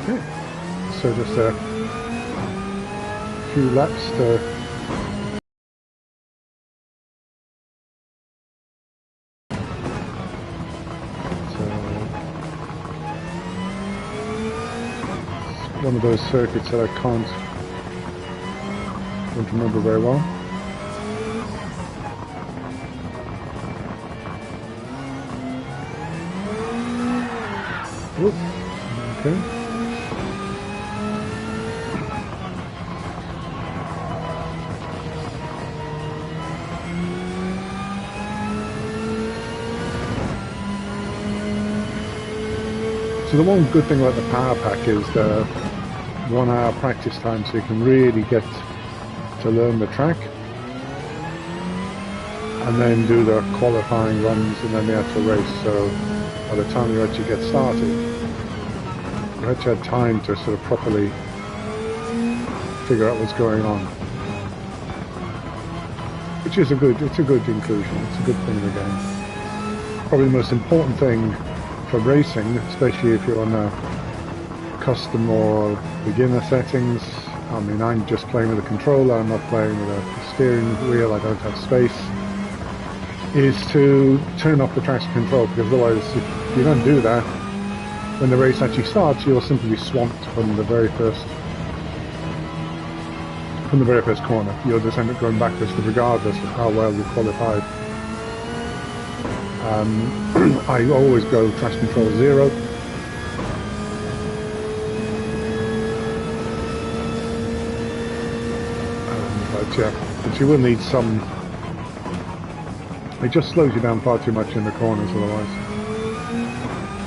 Okay, so just a few laps to one of those circuits that I don't remember very well. Oop, okay. So the one good thing about the Powerpack is the 1 hour practice time, so you can really get to learn the track and then do the qualifying runs and then the actual race. So by the time you actually get started, you actually had time to sort of properly figure out what's going on, which is it's a good inclusion. It's a good thing in the game. Probably the most important thing for racing, especially if you're on a custom or beginner settings. I mean, I'm just playing with a controller, I'm not playing with a steering wheel, I don't have space, is to turn off the traction control, because otherwise if you don't do that, when the race actually starts, you'll simply be swamped from the very first corner. You'll just end up going backwards regardless of how well you qualified. I always go traction control 0. But you will need some. It just slows you down far too much in the corners otherwise.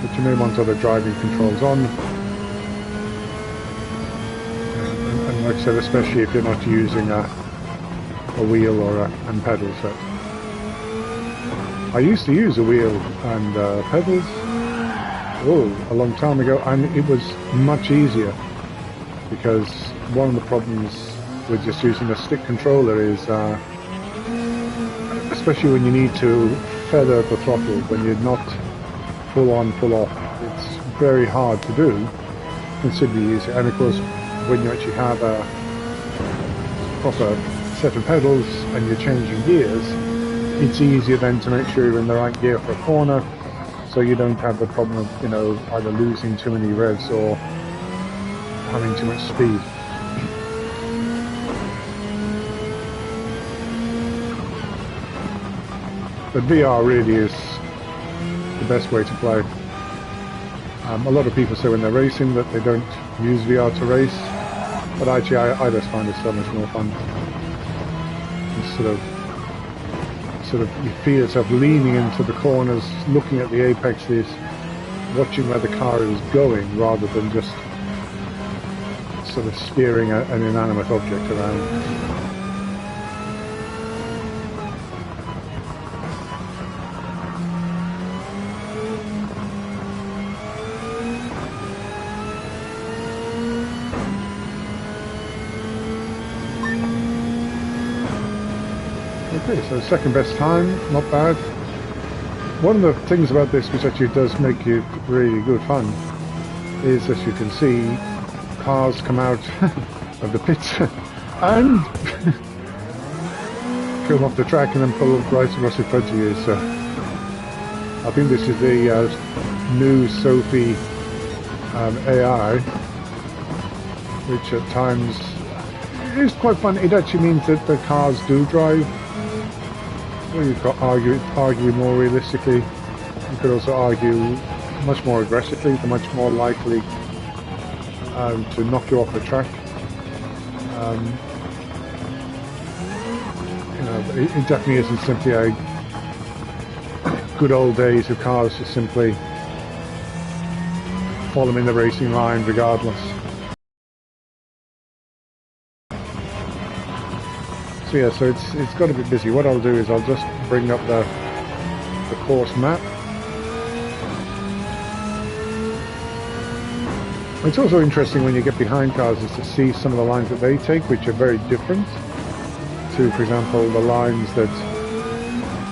But you may want other driving controls on. And like I said, especially if you're not using a wheel or and pedal set. I used to use a wheel and pedals a long time ago, and it was much easier, because one of the problems with just using a stick controller is, especially when you need to feather the throttle, when you're not full on, full off, it's very hard to do considerably easier. And of course, when you actually have a proper set of pedals and you're changing gears, it's easier then to make sure you're in the right gear for a corner, so you don't have the problem of, you know, either losing too many revs or having too much speed. But VR really is the best way to play. A lot of people say when they're racing that they don't use VR to race, but actually I just find it so much more fun. It's sort of you feel yourself leaning into the corners, looking at the apexes, watching where the car is going, rather than just sort of steering an inanimate object around. Okay, so second best time, not bad. One of the things about this which actually does make it really good fun is, as you can see, cars come out of the pits and come off the track and then pull right across in front of you. So I think this is the new Sophie AI, which at times is quite fun. It actually means that the cars do drive. Well, you could argue more realistically. You could also argue much more aggressively. They're much more likely to knock you off the track. You know, it definitely isn't simply a good old days of cars just simply following the racing line regardless. So yeah, so it's got a bit busy. What I'll do is I'll just bring up the course map. It's also interesting when you get behind cars is to see some of the lines that they take, which are very different to, for example, the lines that,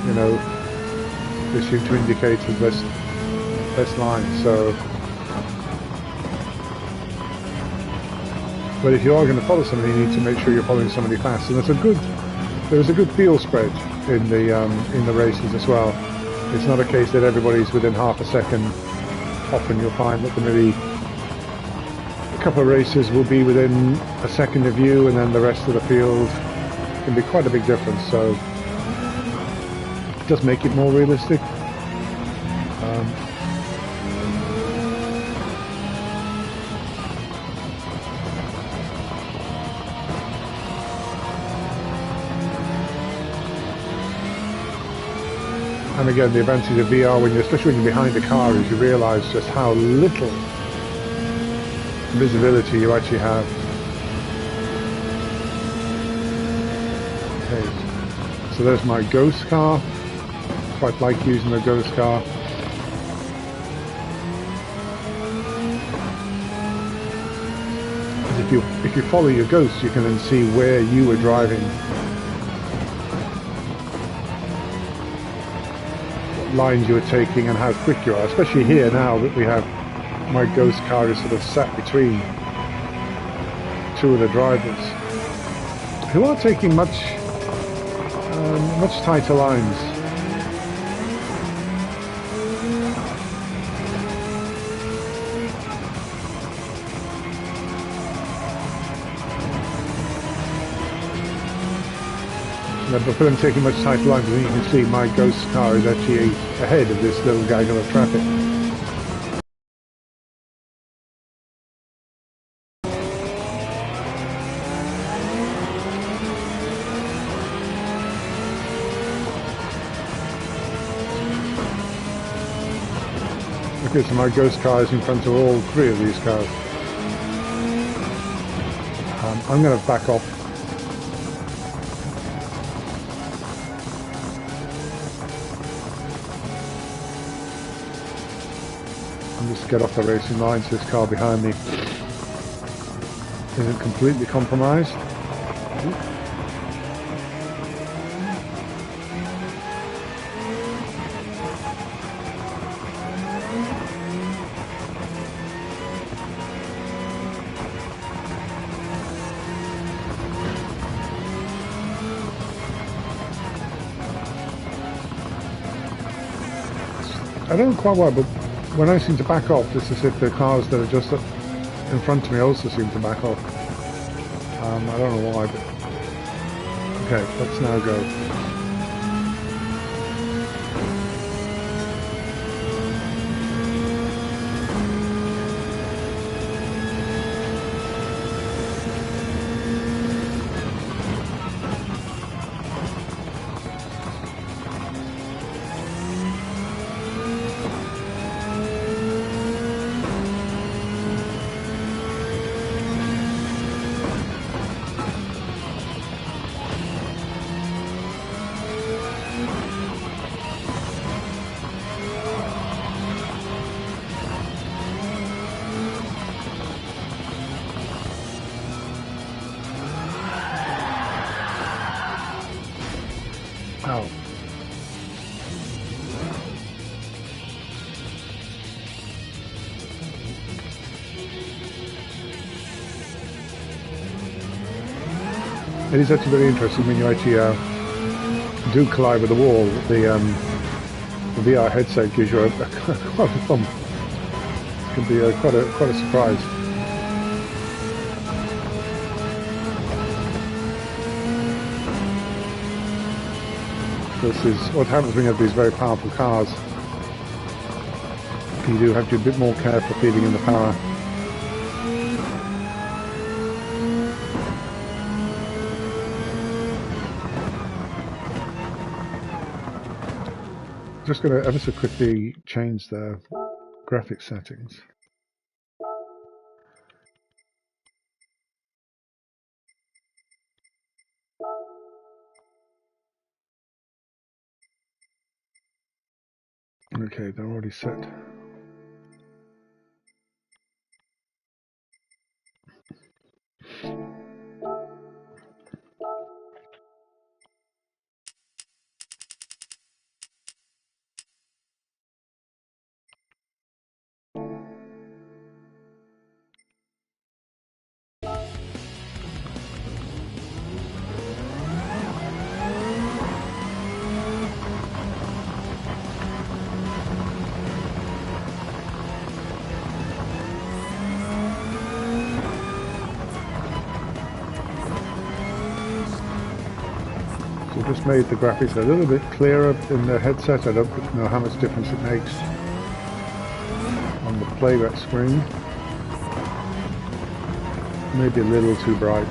you know, they seem to indicate as best lines. So But if you are going to follow somebody, you need to make sure you're following somebody fast. And there's a good field spread in the races as well. It's not a case that everybody's within half a second. Often you'll find that maybe a couple of races will be within a second of you, and then the rest of the field can be quite a big difference. So it does make it more realistic. And again, the advantage of VR, especially when you're behind a car, is you realise just how little visibility you actually have. Okay, so there's my ghost car. Quite like using the ghost car. If you follow your ghost, you can then see where you were driving, what lines you were taking, and how quick you are. Especially here now that we have my ghost car is sort of sat between two of the drivers, who are taking much tighter lines. But for them taking much tighter lines, as you can see, my ghost car is actually ahead of this little gaggle of traffic. Okay, so my ghost car is in front of all three of these cars. I'm going to back off. And just get off the racing line so this car behind me isn't completely compromised. I don't know quite why, but when I seem to back off, it's as if the cars that are just in front of me also seem to back off. I don't know why, but... Okay, let's now go. Ow. It is actually very interesting when you actually do collide with the wall. The VR headset gives you quite a thump. It can be quite a surprise. This is what happens when you have these very powerful cars. You do have to be a bit more careful feeding in the power. Just going to ever so quickly change the graphics settings. Okay, they're already set. They've just made the graphics a little bit clearer in the headset. I don't know how much difference it makes on the playback screen. Maybe a little too bright.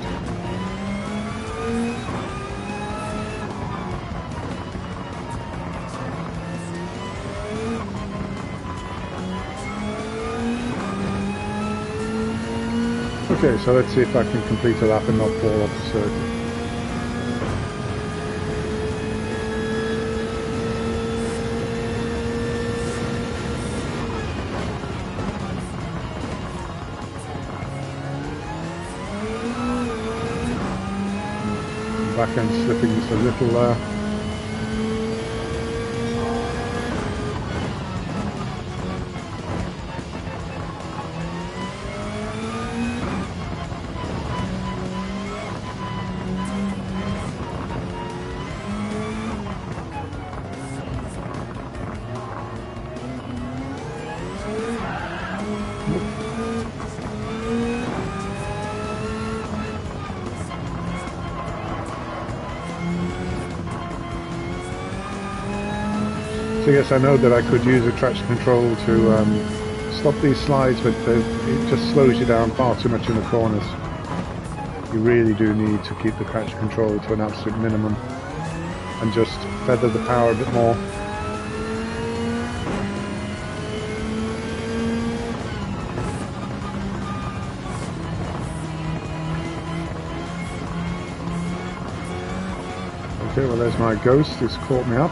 Okay, so let's see if I can complete a lap and not fall off the circuit. Back end slipping just a little there. So yes, I know that I could use a traction control to stop these slides, but it just slows you down far too much in the corners. You really do need to keep the traction control to an absolute minimum and just feather the power a bit more. Okay, well there's my ghost, it's caught me up.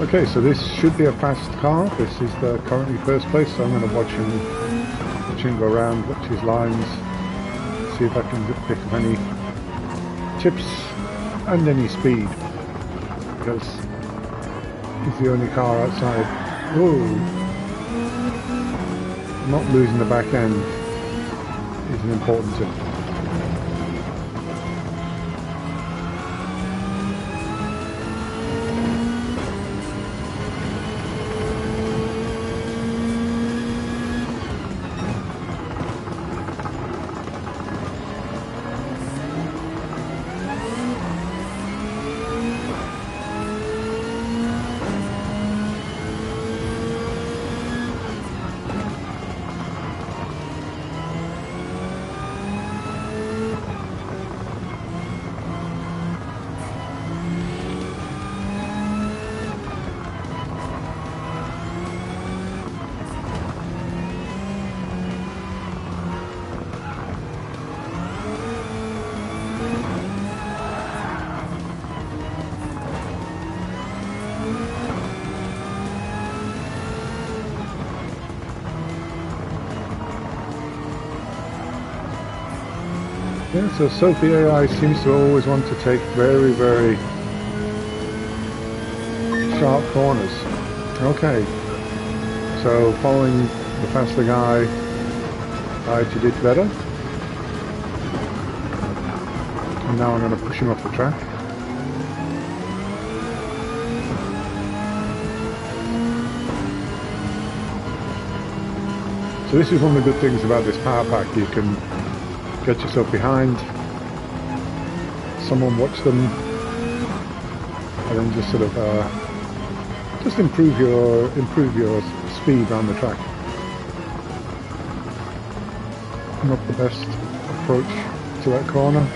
Okay, so this should be a fast car. This is the currently first place, so I'm going to watch him go around, watch his lines, see if I can pick up any tips and any speed, because he's the only car outside. Oh, not losing the back end is an important tip. Yeah, so Sophie AI seems to always want to take very, very sharp corners. Okay, so following the faster guy, I actually did better. And now I'm going to push him off the track. So this is one of the good things about this power pack. You can get yourself behind someone, watch them, and then just sort of just improve your speed around the track. Not the best approach to that corner.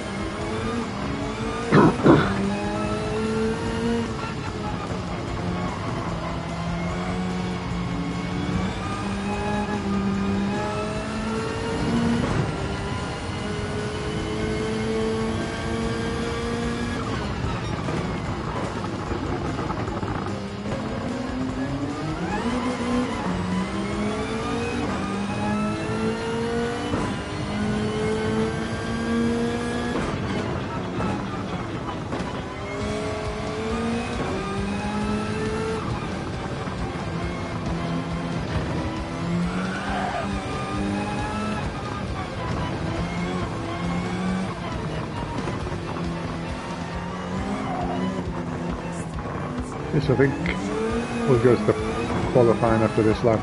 Yes, I think we'll go to the qualifying after this lap.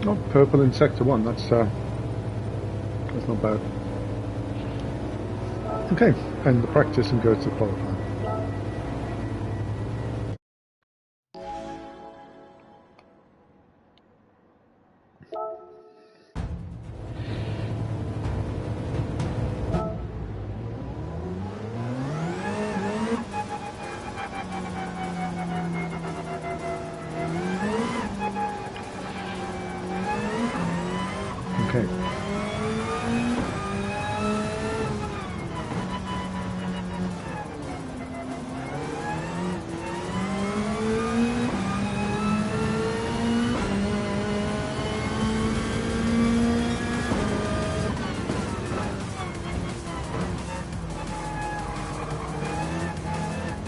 Oh, purple in sector 1, that's not bad. Okay, end the practice and go to the qualifying. Okay.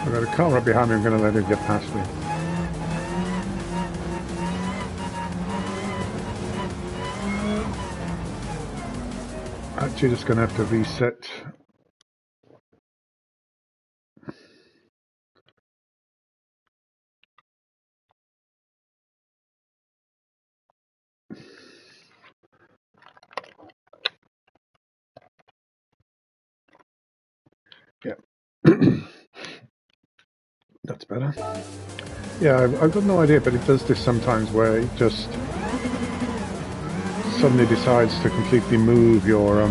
I've got a car right behind me, I'm going to let it get past me. Actually just going to have to reset. Yeah. That's better. Yeah, I've got no idea, but it does this sometimes where it just suddenly decides to completely move your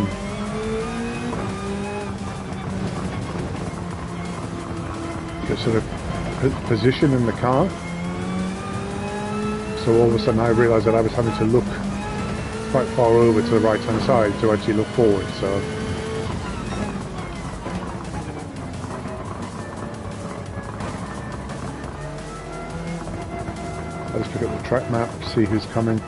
sort of position in the car. So all of a sudden I realised that I was having to look quite far over to the right hand side to actually look forward. So I'll just pick up the track map, see who's coming.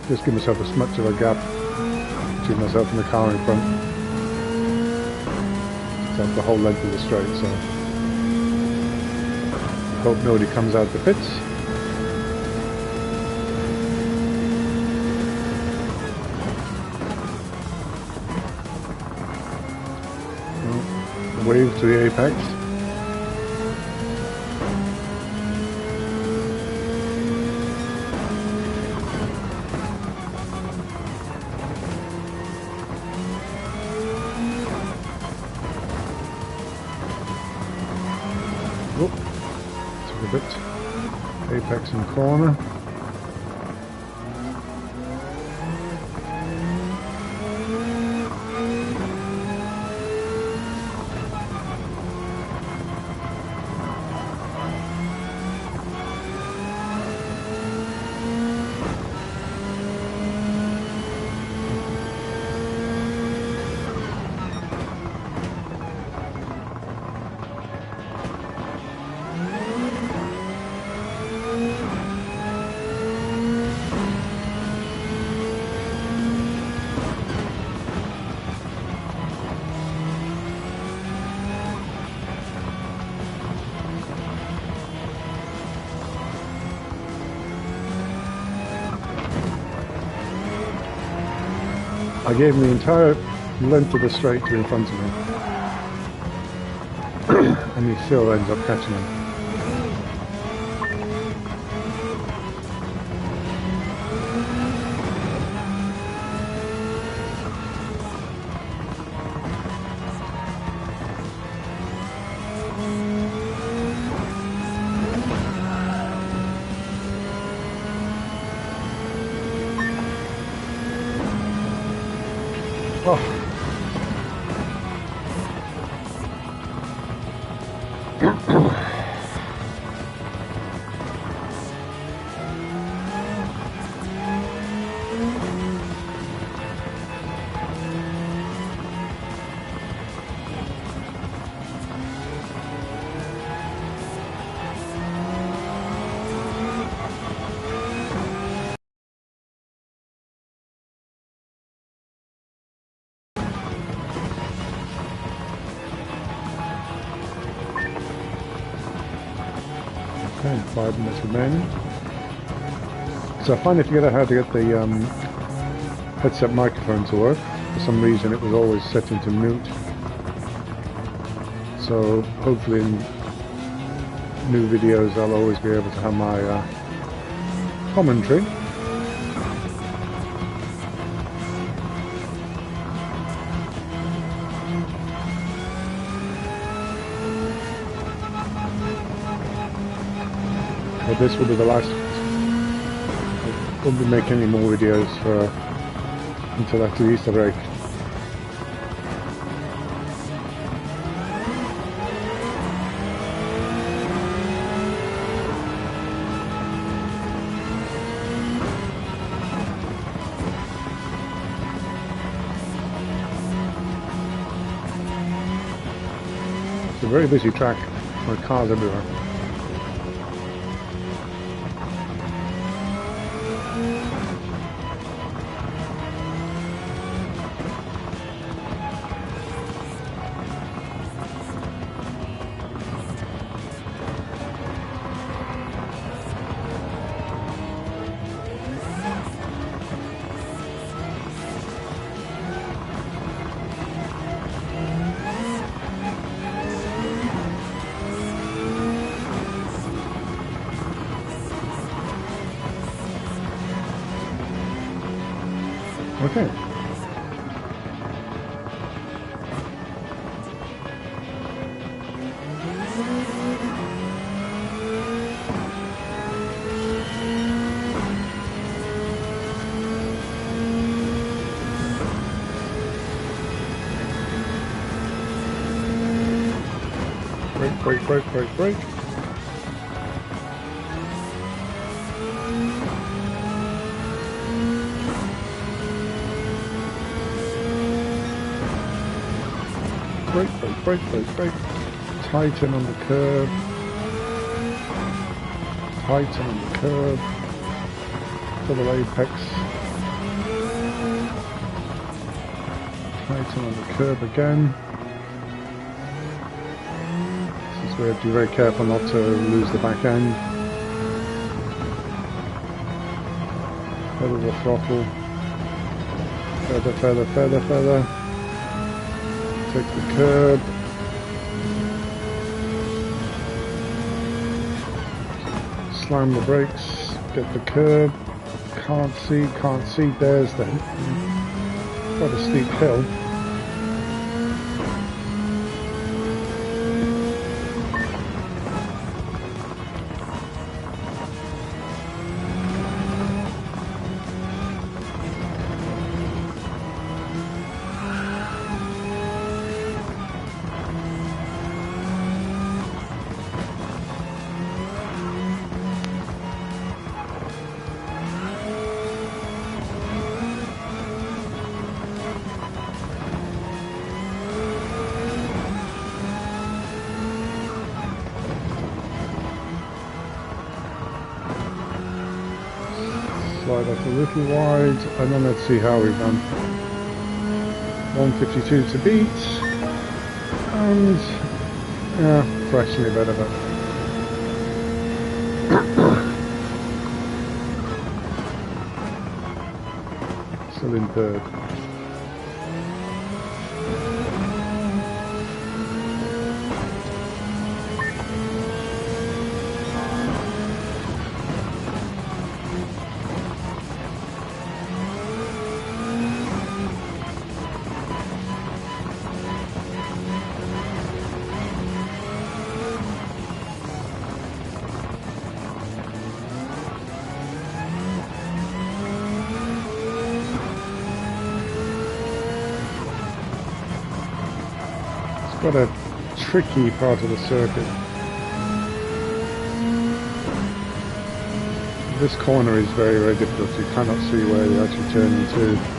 Just give myself as much of a gap between myself and the car in front. Just have the whole length of the straight, so hope nobody comes out the pits. Wave to the apex. Apex and corner. gave him the entire length of the straight to in front of me. And he still ends up catching him. Oh. Okay, 5 minutes remaining. So I finally figured out how to get the headset microphone to work. For some reason it was always set into mute. So hopefully in new videos I'll always be able to have my commentary. But this will be the last. I won't be making any more videos until after the Easter break. It's a very busy track with cars everywhere. Okay. Brake. Brake. Tighten on the curb. Tighten on the curb. Double apex. Tighten on the curb again. This is where you have to be very careful not to lose the back end. Pedal the throttle. Feather. Take the curb. Slam the brakes. Get the curb. Can't see. There's the quite a steep hill. Slide off a little wide, and then let's see how we've done. 152 to beat, and yeah, fractionally better, but still in third. quite a tricky part of the circuit. This corner is very, very difficult. You cannot see where you're actually turning to.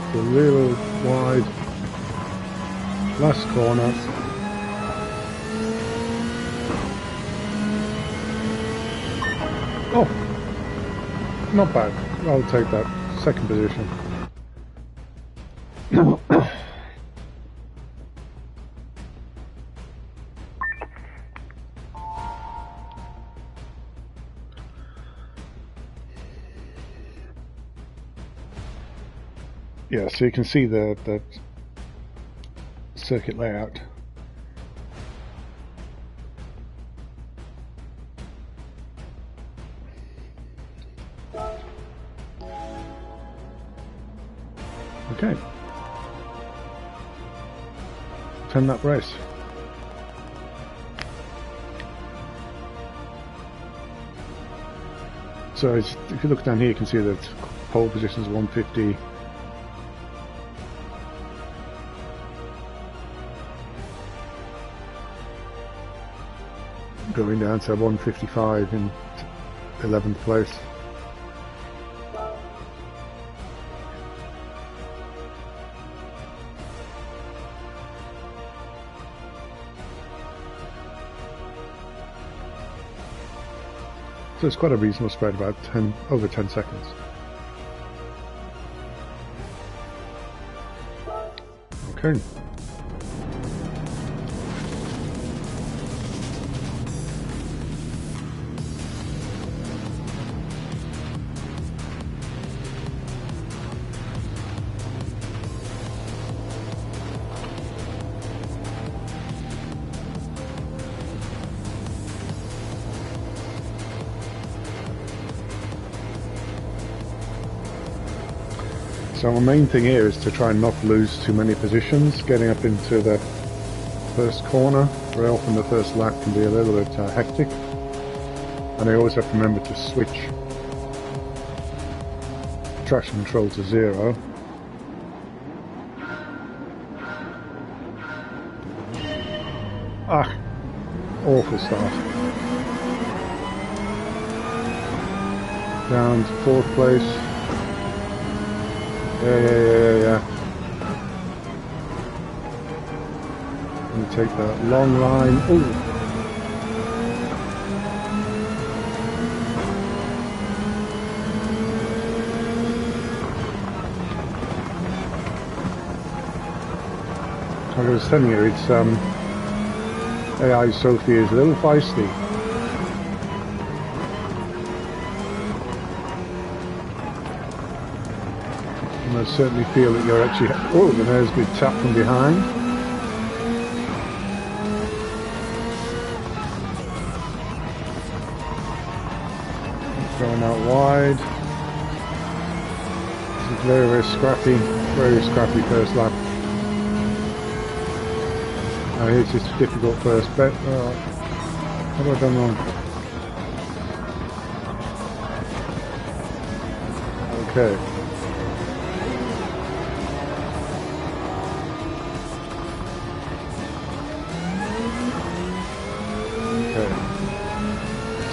A little wide. Last corner. Oh, not bad. I'll take that. Second position. Yeah, so you can see the circuit layout. Okay. 10-lap race. So if you look down here, you can see that pole position is 150. Going down to 155 in 11th place. So it's quite a reasonable spread, about over 10 seconds. Okay. So our main thing here is to try and not lose too many positions. Getting up into the first corner, very often the first lap can be a little bit hectic, and I always have to remember to switch traction control to 0. Ah, awful start. Down to 4th place. Yeah. And take that long line. Ooh. Like I was telling you, it's AI Sophie is a little feisty. I certainly feel that you're actually... Oh, there's a good tap from behind. Going out wide. This is very, very scrappy first lap. Now here's this difficult first bet. Oh, what have I done wrong? Okay.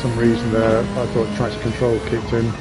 For some reason there, I thought traction control kicked in.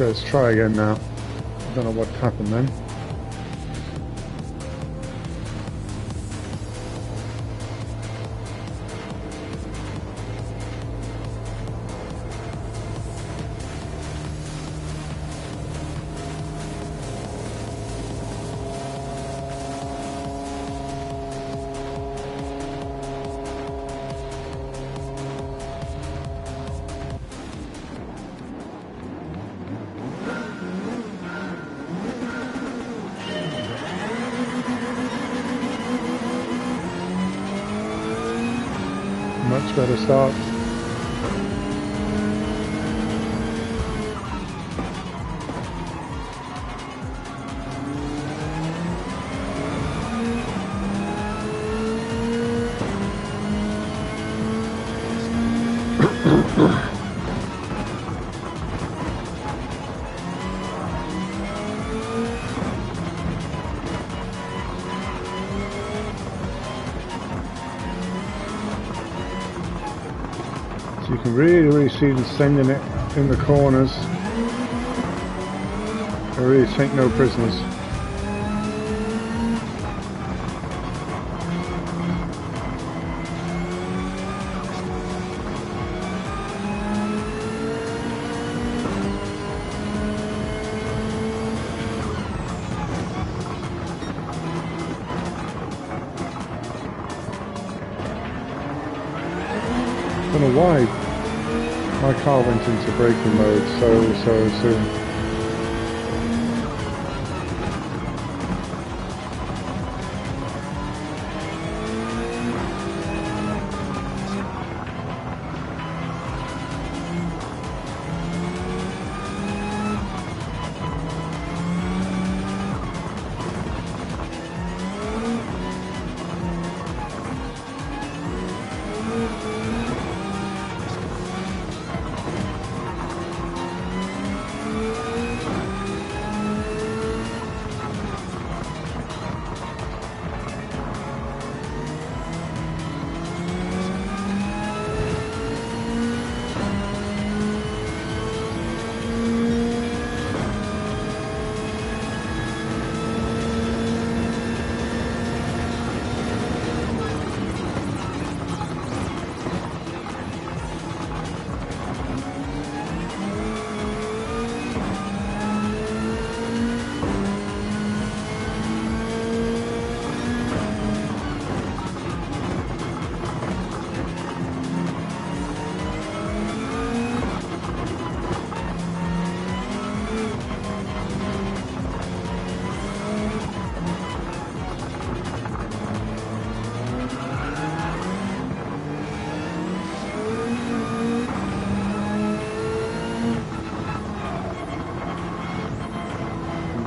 Okay, let's try again now. I don't know what happened then. Much better start. You can really see them sending it in the corners. They really take no prisoners. I don't know why my car went into braking mode so soon.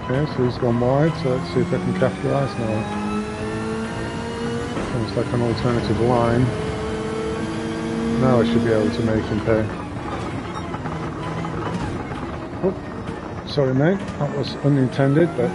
Okay, so he's gone wide, so let's see if I can capitalise now. Almost like an alternative line. Now I should be able to make him pay. Oh, sorry mate, that was unintended, but...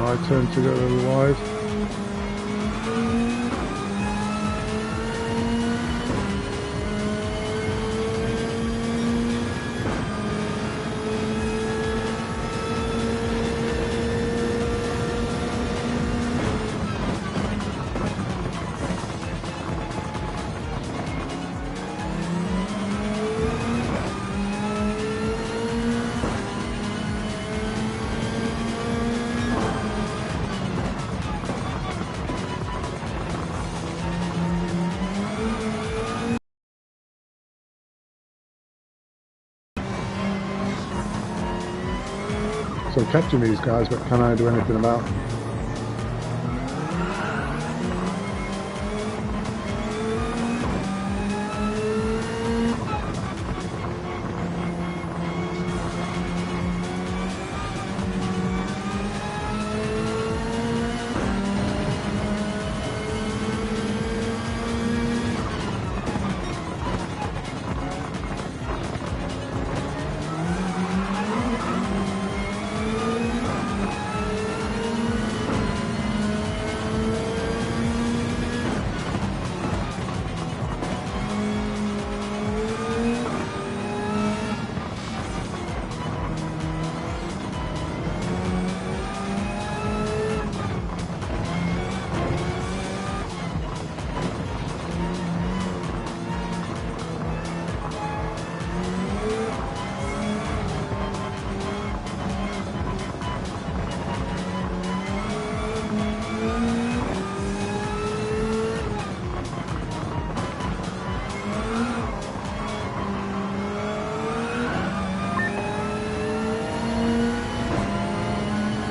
I turn to go a little wide. So I'm catching these guys, but can I do anything about them?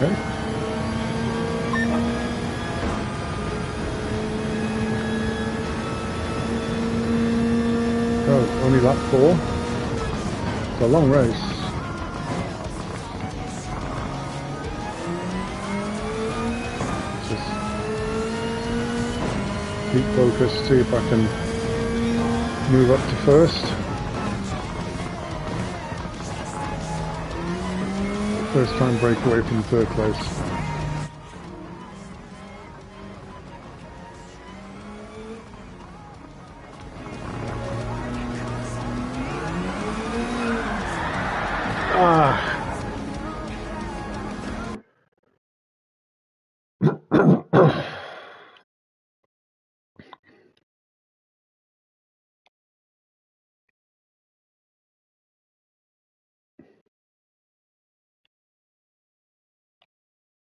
Okay. Oh, only lap 4. It's a long race. Just keep focused, see if I can move up to first. First time break away from third place.